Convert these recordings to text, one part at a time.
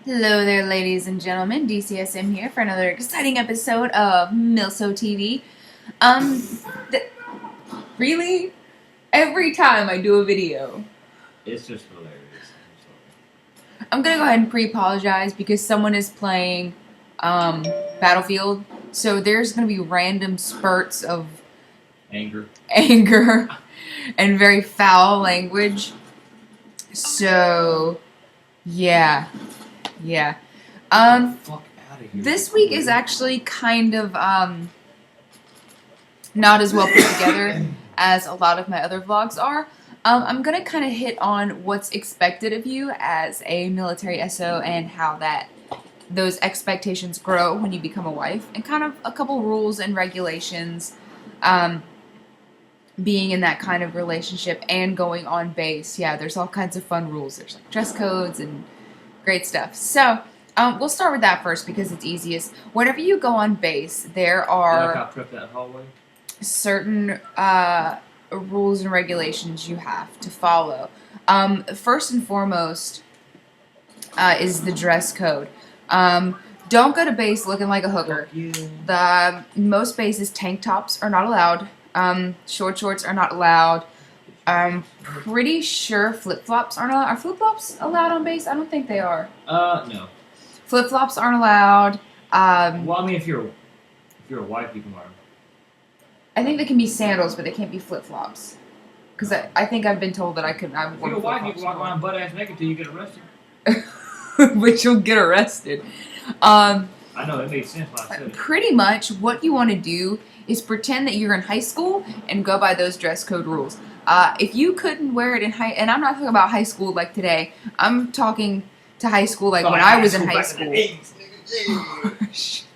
Hello there, ladies and gentlemen. DCSM here for another exciting episode of Milso TV. Um, th- really, every time I do a video, It's just hilarious. I'm gonna go ahead and pre-apologize because someone is playing Battlefield, so there's gonna be random spurts of Anger. anger and very foul language. So, yeah. Fuck out of here. This week is actually kind of not as well put together as a lot of my other vlogs are. I'm gonna kind of hit on what's expected of you as a military SO and how those expectations grow when you become a wife, and kind of a couple rules and regulations being in that kind of relationship and going on base. Yeah, there's all kinds of fun rules. There's like dress codes and great stuff. So we'll start with that first because it's easiest. Whenever you go on base, there are Like I prepped that hallway. certain rules and regulations you have to follow. First and foremost is the dress code. Don't go to base looking like a hooker. Most bases, tank tops are not allowed. Short shorts are not allowed. I'm pretty sure flip-flops aren't allowed. Are flip-flops allowed on base? I don't think they are. No. Flip-flops aren't allowed. Well, I mean, if you're a wife, you can wear them. I think they can be sandals, but they can't be flip-flops. Because I think I've been told that I could. If you're a wife, you can walk around butt ass naked till you get arrested. But you'll get arrested. I know, it made sense when I said it. Pretty much what you want to do is pretend that you're in high school and go by those dress code rules. If you couldn't wear it in and I'm not talking about high school like today. I'm talking to high school like when I was in high school.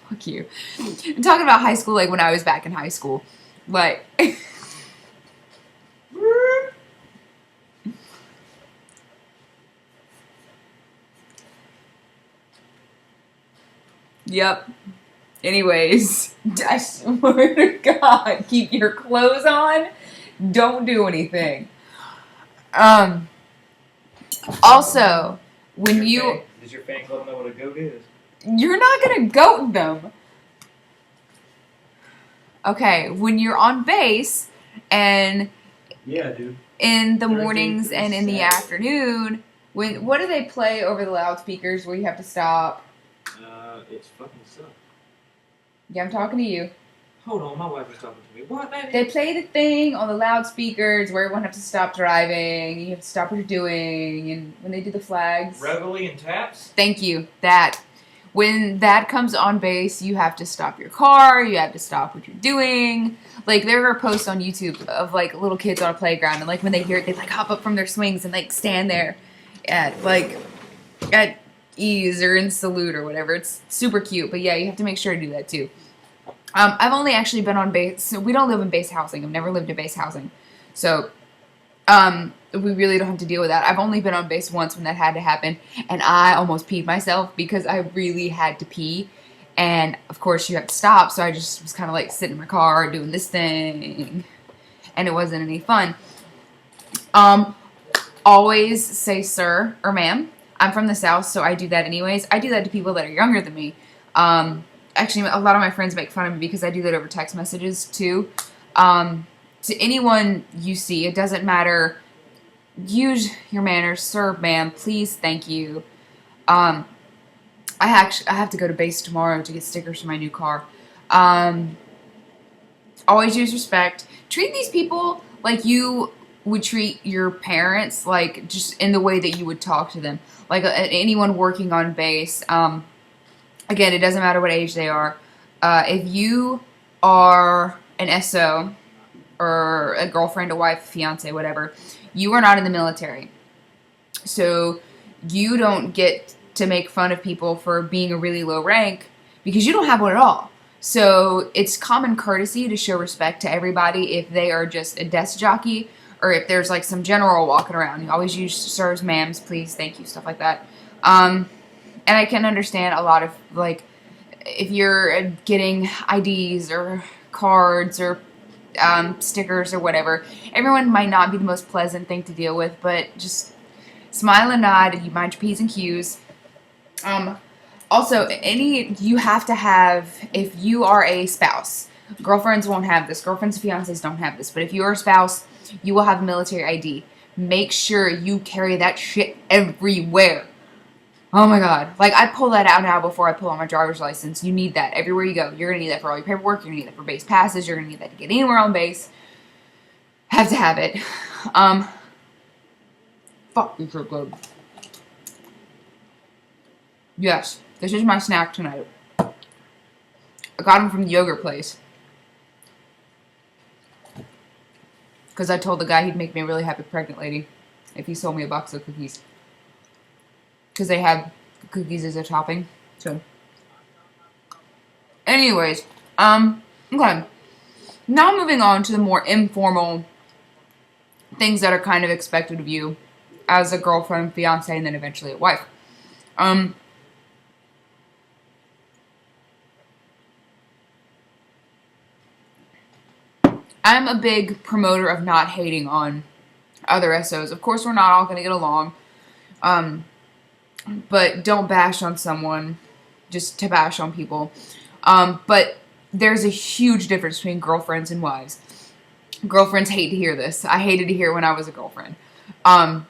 Fuck you. I'm talking about high school like when I was back in high school. Like... Yep. Anyways, I swear to God, keep your clothes on. Don't do anything. Also, when you... Does your fan club know what a goat is? You're not gonna goat them. Okay, when you're on base, and... Yeah, dude. In the mornings and in the afternoon, what do they play over the loudspeakers where you have to stop? It's fucking sucks. Yeah, I'm talking to you. Hold on, my wife was talking to me. What, baby? They play the thing on the loudspeakers where everyone has to stop driving. You have to stop what you're doing, and when they do the flags. Reveille and taps? Thank you. That. When that comes on base, you have to stop your car. You have to stop what you're doing. Like, there are posts on YouTube of, like, little kids on a playground, and, like, when they hear it, they, like, hop up from their swings and, like, stand there at ease or in salute or whatever. It's super cute, but yeah, you have to make sure to do that too. I've only actually been on base, so we don't live in base housing. I've never lived in base housing, so we really don't have to deal with that. I've only been on base once when that had to happen, and I almost peed myself because I really had to pee, and of course you have to stop, so I just was kind of like sitting in my car doing this thing, and it wasn't any fun. Always say sir or ma'am. I'm from the South, so I do that anyways. I do that to people that are younger than me. Actually, a lot of my friends make fun of me because I do that over text messages, too. To anyone you see, it doesn't matter. Use your manners. Sir, ma'am, please, thank you. I have to go to base tomorrow to get stickers for my new car. Always use respect. Treat these people like you would treat your parents, like just in the way that you would talk to them. Like anyone working on base, again, it doesn't matter what age they are. If you are an SO or a girlfriend, a wife, fiance, whatever, you are not in the military. So you don't get to make fun of people for being a really low rank because you don't have one at all. So it's common courtesy to show respect to everybody if they are just a desk jockey, or if there's like some general walking around. You always use sirs, ma'ams, please, thank you, stuff like that. And I can understand a lot of, like, if you're getting IDs or cards or stickers or whatever, everyone might not be the most pleasant thing to deal with, but just smile and nod, and you mind your P's and Q's. Also, you have to have, if you are a spouse, girlfriends won't have this, girlfriends and fiancés don't have this, but if you're a spouse, you will have a military ID. Make sure you carry that shit everywhere. Oh my god. Like, I pull that out now before I pull out my driver's license. You need that everywhere you go. You're going to need that for all your paperwork. You're going to need that for base passes. You're going to need that to get anywhere on base. Have to have it. Fuck, you so good. Yes, this is my snack tonight. I got them from the yogurt place. Because I told the guy he'd make me a really happy pregnant lady if he sold me a box of cookies. Because they have cookies as a topping. So, anyways, okay. Now moving on to the more informal things that are kind of expected of you as a girlfriend, fiance, and then eventually a wife. I'm a big promoter of not hating on other SOs. Of course, we're not all going to get along. But don't bash on someone just to bash on people. But there's a huge difference between girlfriends and wives. Girlfriends hate to hear this. I hated to hear it when I was a girlfriend. But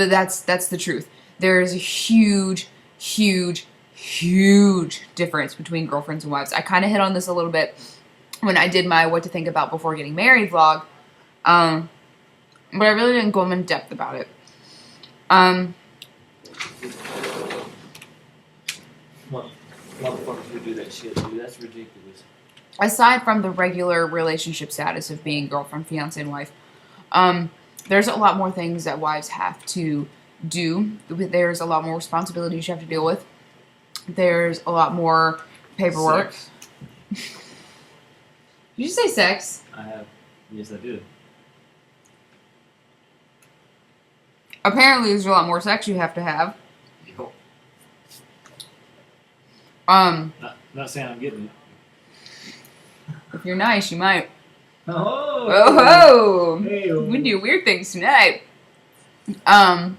that's the truth. There is a huge, huge, huge difference between girlfriends and wives. I kind of hit on this a little bit when I did my What to Think About Before Getting Married vlog. But I really didn't go in depth about it. Motherfuckers who do that shit, dude. That's ridiculous. Aside from the regular relationship status of being girlfriend, fiance, and wife, there's a lot more things that wives have to do. There's a lot more responsibilities you have to deal with. There's a lot more paperwork. Sex. Did you say sex? I have. Yes, I did. Apparently, there's a lot more sex you have to have. Yo. Not saying I'm getting it. If you're nice, you might. Oh. Oh ho! Hey, We do weird things tonight. I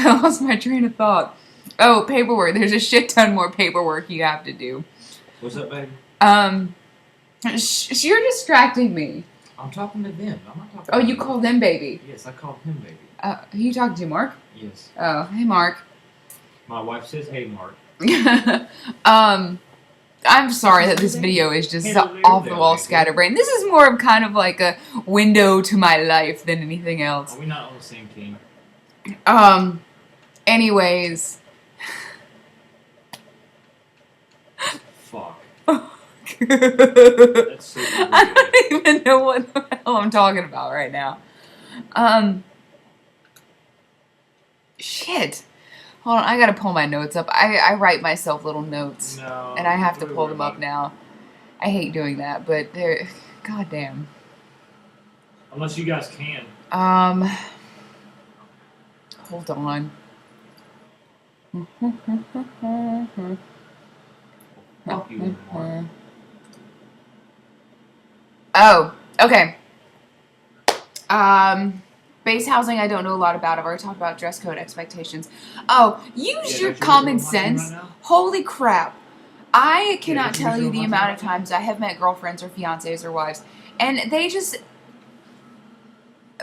lost my train of thought. Oh, paperwork. There's a shit ton more paperwork you have to do. What's up, baby? You're distracting me. I'm talking to them. I'm not talking. Oh, to you them. called them baby. Yes, I called him baby. Who you talking to, Mark? Yes. Oh, hey, Mark. My wife says, "Hey, Mark." I'm sorry that this video is just Hey, off the wall there. scatterbrain. This is more of kind of like a window to my life than anything else. Are we not on the same team? Anyways. Fuck. I That's so weird. don't even know what the hell I'm talking about right now. Shit. Hold on, I gotta pull my notes up. I write myself little notes. No. And I have to don't pull worry them up about it. now. I hate doing that, but they're... Goddamn. Unless you guys can. Hold on. Fuck you, Mark. Oh, okay. Base housing I don't know a lot about. I've already talked about dress code expectations. Oh, use your don't you common use what I'm watching sense. right now? Holy crap. I cannot don't you tell use you what the I'm amount watching of right now? times I have met girlfriends or fiancés or wives, and they just...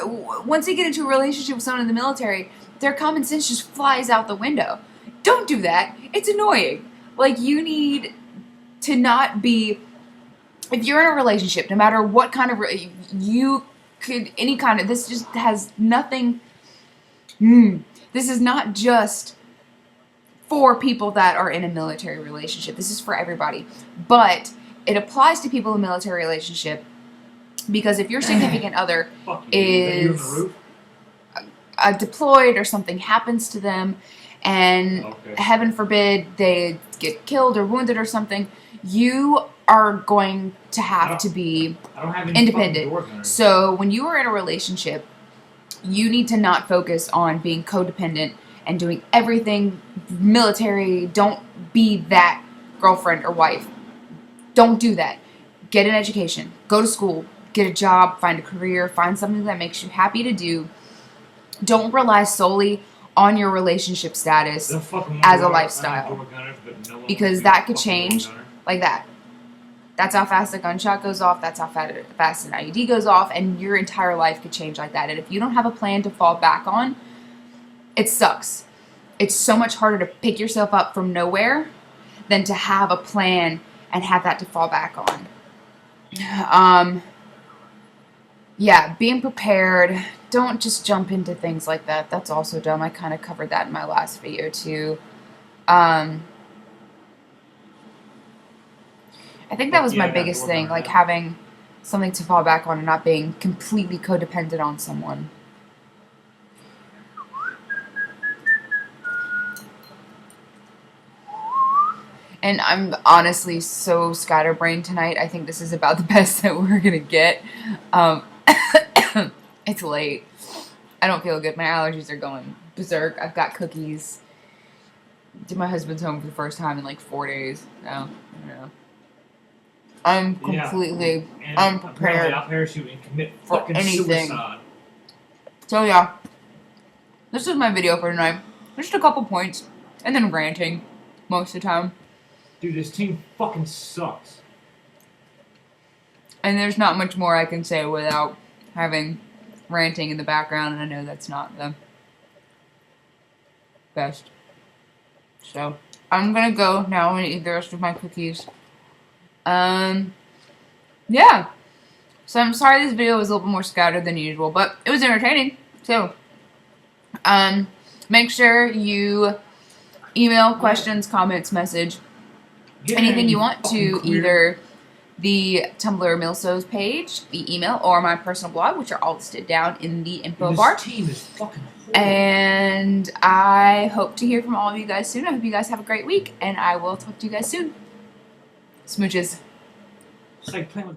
Once they get into a relationship with someone in the military, their common sense just flies out the window. Don't do that. It's annoying. Like, you need to not be... If you're in a relationship, no matter what kind of... You could... Any kind of... This just has nothing... This is not just for people that are in a military relationship. This is for everybody. But it applies to people in a military relationship because if your significant other Fuck you. You on the is roof? deployed or something happens to them and Okay. heaven forbid they get killed or wounded or something, you are going to have to be I don't have any independent. fucking door gunners. So when you are in a relationship, you need to not focus on being codependent and doing everything military. Don't be that girlfriend or wife. Don't do that. Get an education. Go to school. Get a job. Find a career. Find something that makes you happy to do. Don't rely solely on your relationship status They'll fucking as a want lifestyle. door gunners, but no one Because wants to be that a could fucking door change. gunner. Like that. That's how fast a gunshot goes off. That's how fast an IED goes off. And your entire life could change like that. And if you don't have a plan to fall back on, it sucks. It's so much harder to pick yourself up from nowhere than to have a plan and have that to fall back on. Yeah, being prepared. Don't just jump into things like that. That's also dumb. I kind of covered that in my last video too. I think that was my biggest thing, like having something to fall back on and not being completely codependent on someone. And I'm honestly so scatterbrained tonight. I think this is about the best that we're gonna get. It's late. I don't feel good. My allergies are going berserk. I've got cookies. My husband's home for the first time in like 4 days. No, I don't know. I'm completely unprepared. I'll parachute and commit for fucking anything. suicide. So yeah, this is my video for tonight. Just a couple points, and then ranting most of the time. Dude, this team fucking sucks. And there's not much more I can say without having ranting in the background, and I know that's not the best. So I'm gonna go now. I'm gonna eat the rest of my cookies. Yeah. So I'm sorry this video was a little bit more scattered than usual, but it was entertaining. So, make sure you email questions, comments, message, anything you want to either the Tumblr Milsos page, the email, or my personal blog, which are all listed down in the info bar. This team is fucking horrible. And I hope to hear from all of you guys soon. I hope you guys have a great week, and I will talk to you guys soon. Smooches. It's like playing with